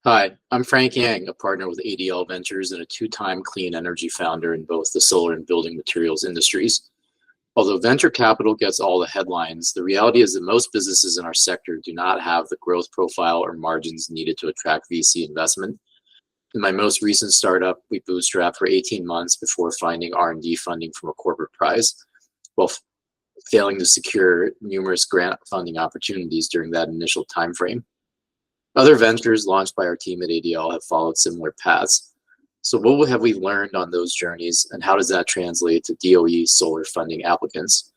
Hi, I'm Frank Yang, a partner with ADL Ventures and a two-time clean energy founder in both the solar and building materials industries. Although venture capital gets all the headlines, the reality is that most businesses in our sector do not have the growth profile or margins needed to attract VC investment. In my most recent startup, we bootstrapped for 18 months before finding R&D funding from a corporate prize, while failing to secure numerous grant funding opportunities during that initial timeframe. Other ventures launched by our team at ADL have followed similar paths. So what have we learned on those journeys, and how does that translate to DOE solar funding applicants?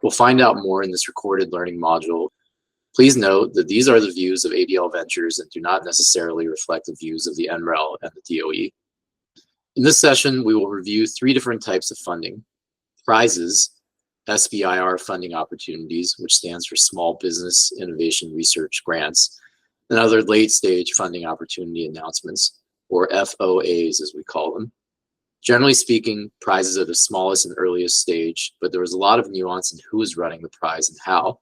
We'll find out more in this recorded learning module. Please note that these are the views of ADL Ventures and do not necessarily reflect the views of the NREL and the DOE. In this session, we will review three different types of funding: prizes, SBIR funding opportunities, which stands for Small Business Innovation Research Grants, and other late-stage funding opportunity announcements, or FOAs as we call them. Generally speaking, prizes are the smallest and earliest stage, but there is a lot of nuance in who is running the prize and how.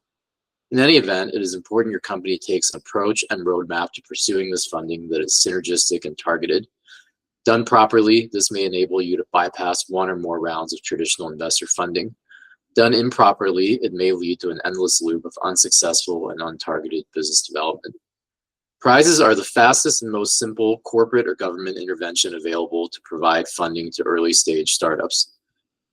In any event, it is important your company takes an approach and roadmap to pursuing this funding that is synergistic and targeted. Done properly, this may enable you to bypass one or more rounds of traditional investor funding. Done improperly, it may lead to an endless loop of unsuccessful and untargeted business development. Prizes are the fastest and most simple corporate or government intervention available to provide funding to early stage startups.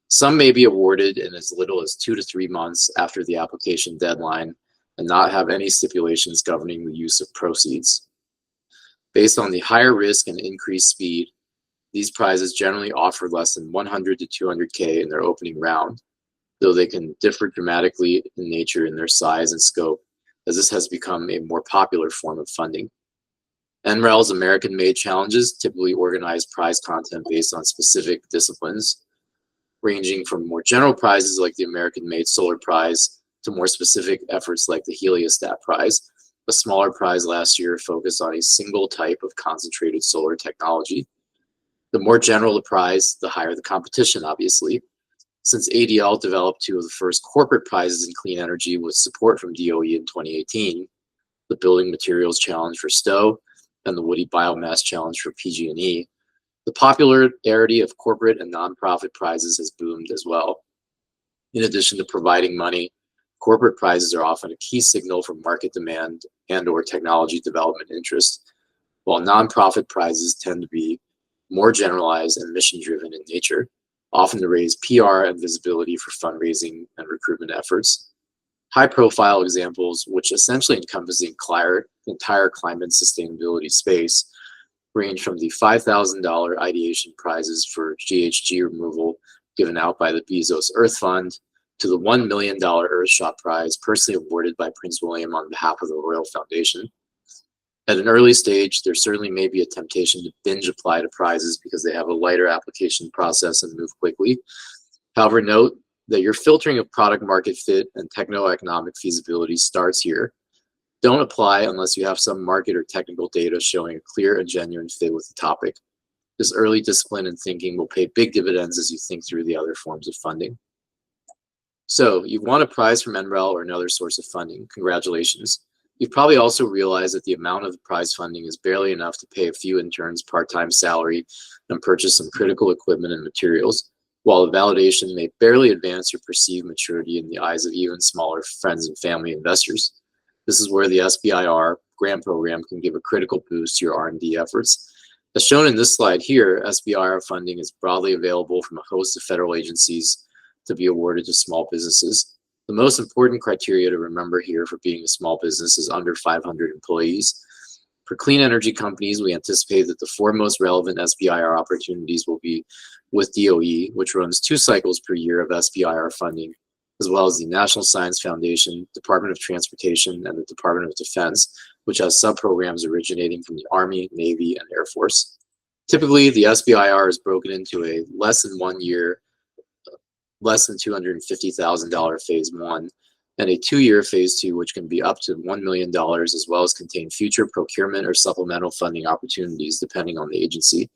Some may be awarded in as little as 2 to 3 months after the application deadline and not have any stipulations governing the use of proceeds. Based on the higher risk and increased speed, these prizes generally offer less than 100 to 200K in their opening round, though they can differ dramatically in nature in their size and scope, as this has become a more popular form of funding. NREL's American-made challenges typically organize prize content based on specific disciplines, ranging from more general prizes like the American-made Solar Prize to more specific efforts like the Heliostat Prize. A smaller prize last year focused on a single type of concentrated solar technology. The more general the prize, the higher the competition, obviously. Since ADL developed two of the first corporate prizes in clean energy with support from DOE in 2018, the Building Materials Challenge for Stowe and the Woody Biomass Challenge for PG&E, the popularity of corporate and nonprofit prizes has boomed as well. In addition to providing money, corporate prizes are often a key signal for market demand and/or technology development interest, while nonprofit prizes tend to be more generalized and mission-driven in nature, often to raise PR and visibility for fundraising and recruitment efforts. High-profile examples, which essentially encompass the entire climate sustainability space, range from the $5,000 ideation prizes for GHG removal given out by the Bezos Earth Fund to the $1 million Earthshot Prize personally awarded by Prince William on behalf of the Royal Foundation. At an early stage, there certainly may be a temptation to binge apply to prizes because they have a lighter application process and move quickly. However, note that your filtering of product market fit and techno-economic feasibility starts here. Don't apply unless you have some market or technical data showing a clear and genuine fit with the topic. This early discipline and thinking will pay big dividends as you think through the other forms of funding. So, you've won a prize from NREL or another source of funding. Congratulations. You've probably also realized that the amount of the prize funding is barely enough to pay a few interns part-time salary and purchase some critical equipment and materials, while the validation may barely advance your perceived maturity in the eyes of even smaller friends and family investors. This is where the SBIR grant program can give a critical boost to your R&D efforts. As shown in this slide here, SBIR funding is broadly available from a host of federal agencies to be awarded to small businesses. The most important criteria to remember here for being a small business is under 500 employees. For clean energy companies, we anticipate that the four most relevant SBIR opportunities will be with DOE, which runs 2 cycles per year of SBIR funding, as well as the National Science Foundation, Department of Transportation, and the Department of Defense, which has sub-programs originating from the Army, Navy, and Air Force. Typically, the SBIR is broken into a less than 1 year, less than $250,000 phase 1, and a 2-year phase 2, which can be up to $1 million, as well as contain future procurement or supplemental funding opportunities depending on the agency.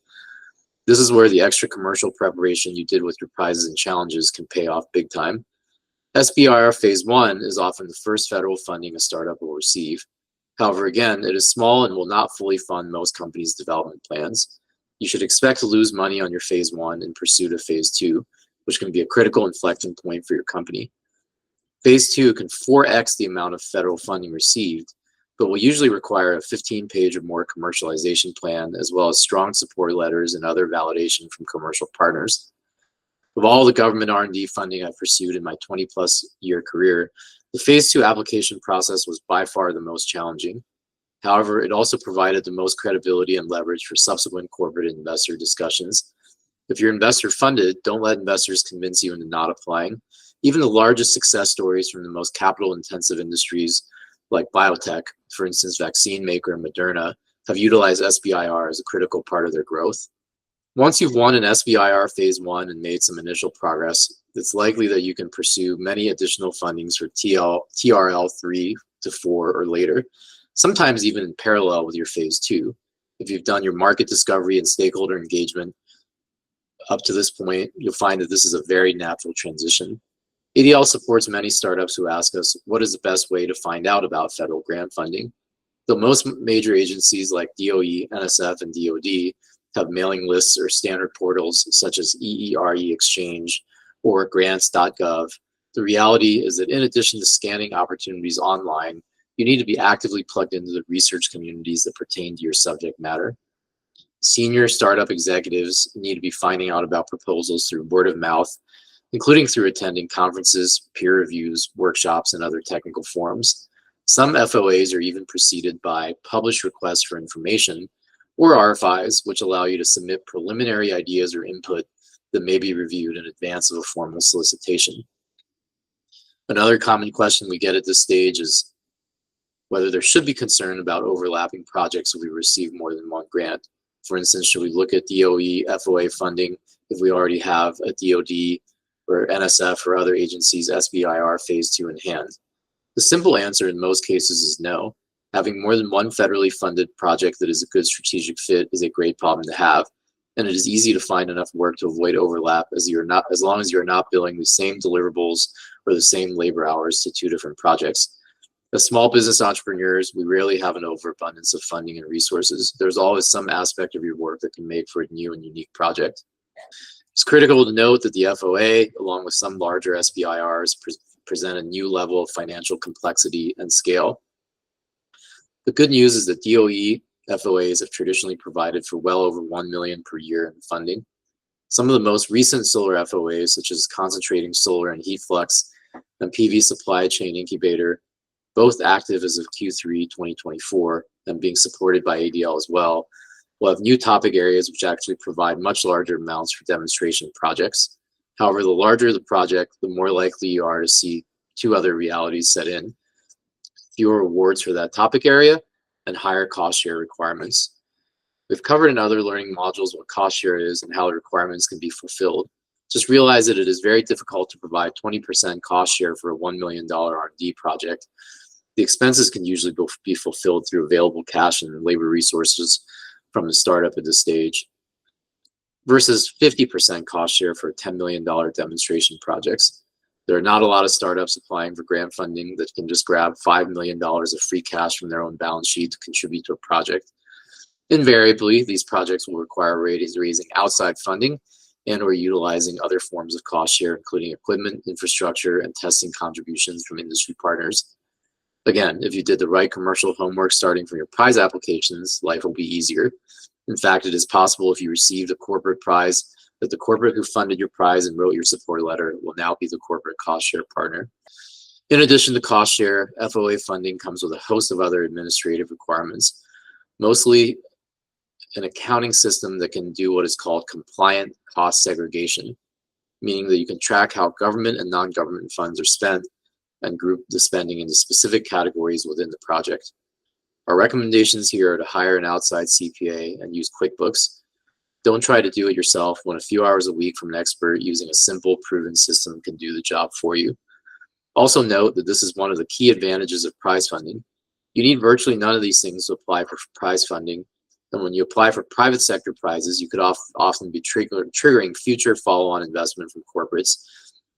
This is where the extra commercial preparation you did with your prizes and challenges can pay off big time. SBIR phase 1 is often the first federal funding a startup will receive. However, again, it is small and will not fully fund most companies' development plans. You should expect to lose money on your phase 1 in pursuit of phase 2, which can be a critical inflection point for your company. Phase 2 can 4x the amount of federal funding received, but will usually require a 15-page or more commercialization plan, as well as strong support letters and other validation from commercial partners. Of all the government R&D funding I've pursued in my 20-plus year career, the phase 2 application process was by far the most challenging. However, it also provided the most credibility and leverage for subsequent corporate investor discussions. If you're investor funded, don't let investors convince you into not applying. Even the largest success stories from the most capital intensive industries like biotech, for instance, vaccine maker Moderna, have utilized SBIR as a critical part of their growth. Once you've won an SBIR phase 1 and made some initial progress, it's likely that you can pursue many additional fundings for TRL 3 to 4 or later, sometimes even in parallel with your phase 2. If you've done your market discovery and stakeholder engagement up to this point, you'll find that this is a very natural transition. ADL supports many startups who ask us, what is the best way to find out about federal grant funding? Though most major agencies like DOE, NSF, and DoD have mailing lists or standard portals such as EERE Exchange or grants.gov, the reality is that in addition to scanning opportunities online, you need to be actively plugged into the research communities that pertain to your subject matter. Senior startup executives need to be finding out about proposals through word of mouth, including through attending conferences, peer reviews, workshops, and other technical forums. Some FOAs are even preceded by published requests for information or RFIs, which allow you to submit preliminary ideas or input that may be reviewed in advance of a formal solicitation. Another common question we get at this stage is whether there should be concern about overlapping projects if we receive more than one grant. For instance, should we look at DOE FOA funding if we already have a DoD or NSF or other agencies' SBIR phase 2 in hand? The simple answer in most cases is no. Having more than one federally funded project that is a good strategic fit is a great problem to have, and it is easy to find enough work to avoid overlap as long as you're not billing the same deliverables or the same labor hours to two different projects. As small business entrepreneurs, we rarely have an overabundance of funding and resources. There's always some aspect of your work that can make for a new and unique project. It's critical to note that the FOA, along with some larger SBIRs, present a new level of financial complexity and scale. The good news is that DOE FOAs have traditionally provided for well over $1 million per year in funding. Some of the most recent solar FOAs, such as Concentrating Solar and Heat Flux and PV Supply Chain Incubator, both active as of Q3 2024 and being supported by ADL as well, will have new topic areas which actually provide much larger amounts for demonstration projects. However, the larger the project, the more likely you are to see two other realities set in: fewer awards for that topic area and higher cost share requirements. We've covered in other learning modules what cost share is and how the requirements can be fulfilled. Just realize that it is very difficult to provide 20% cost share for a $1 million R&D project. The expenses can usually be fulfilled through available cash and labor resources from the startup at this stage, versus 50% cost share for $10 million demonstration projects. There are not a lot of startups applying for grant funding that can just grab $5 million of free cash from their own balance sheet to contribute to a project. Invariably, these projects will require raising outside funding and or utilizing other forms of cost share, including equipment, infrastructure, and testing contributions from industry partners. Again, if you did the right commercial homework starting from your prize applications, life will be easier. In fact, it is possible if you received a corporate prize that the corporate who funded your prize and wrote your support letter will now be the corporate cost share partner. In addition to cost share, FOA funding comes with a host of other administrative requirements, mostly an accounting system that can do what is called compliant cost segregation, meaning that you can track how government and non-government funds are spent and group the spending into specific categories within the project. Our recommendations here are to hire an outside CPA and use QuickBooks. Don't try to do it yourself when a few hours a week from an expert using a simple, proven system can do the job for you. Also note that this is one of the key advantages of prize funding. You need virtually none of these things to apply for prize funding, and when you apply for private sector prizes, you could often be triggering future follow-on investment from corporates,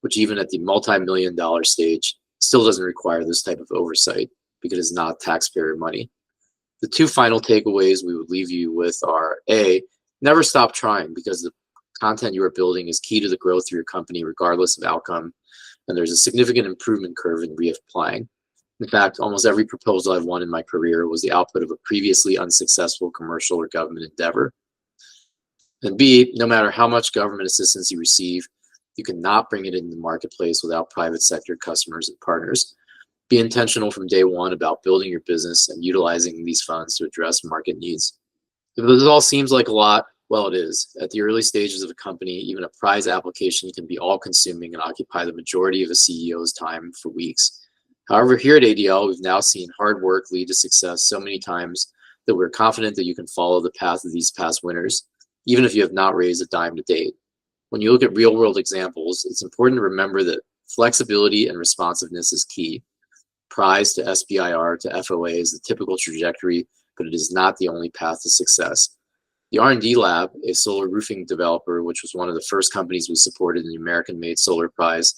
which even at the multi-million-dollar stage still doesn't require this type of oversight. because it is not taxpayer money. The two final takeaways we would leave you with are A, never stop trying, because the content you are building is key to the growth of your company regardless of outcome, and there's a significant improvement curve in reapplying. In fact, almost every proposal I've won in my career was the output of a previously unsuccessful commercial or government endeavor. And B, no matter how much government assistance you receive, you cannot bring it into the marketplace without private sector customers and partners. Be intentional from day one about building your business and utilizing these funds to address market needs. If this all seems like a lot, well, it is. At the early stages of a company, even a prize application can be all-consuming and occupy the majority of a CEO's time for weeks. However, here at ADL, we've now seen hard work lead to success so many times that we're confident that you can follow the path of these past winners, even if you have not raised a dime to date. When you look at real-world examples, it's important to remember that flexibility and responsiveness is key. Prize to SBIR to FOA is the typical trajectory, but it is not the only path to success. The R&D Lab, a solar roofing developer, which was one of the first companies we supported in the American-Made Solar Prize,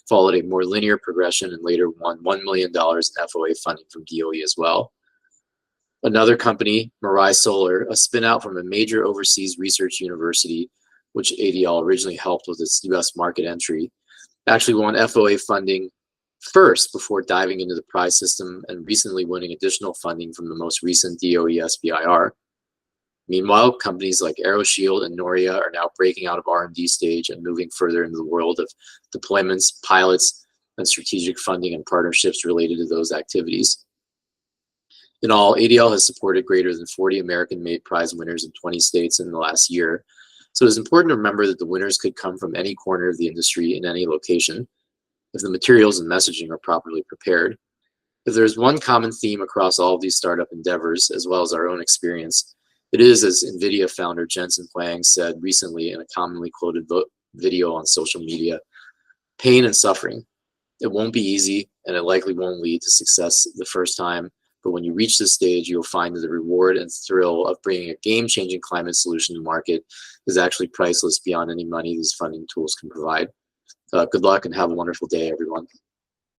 followed a more linear progression and later won $1 million in FOA funding from DOE as well. Another company, Mirai Solar, a spin-out from a major overseas research university, which ADL originally helped with its US market entry, actually won FOA funding first before diving into the prize system and recently winning additional funding from the most recent DOE SBIR. Meanwhile, companies like AeroShield and Noria are now breaking out of R&D stage and moving further into the world of deployments, pilots, and strategic funding and partnerships related to those activities. In all, ADL has supported greater than 40 American-made prize winners in 20 states in the last year. So it's important to remember that the winners could come from any corner of the industry in any location, if the materials and messaging are properly prepared. If there's one common theme across all of these startup endeavors, as well as our own experience, it is, as NVIDIA founder Jensen Huang said recently in a commonly quoted video on social media, pain and suffering. It won't be easy, and it likely won't lead to success the first time, but when you reach this stage, you'll find that the reward and thrill of bringing a game-changing climate solution to market is actually priceless beyond any money these funding tools can provide. Good luck and have a wonderful day, everyone.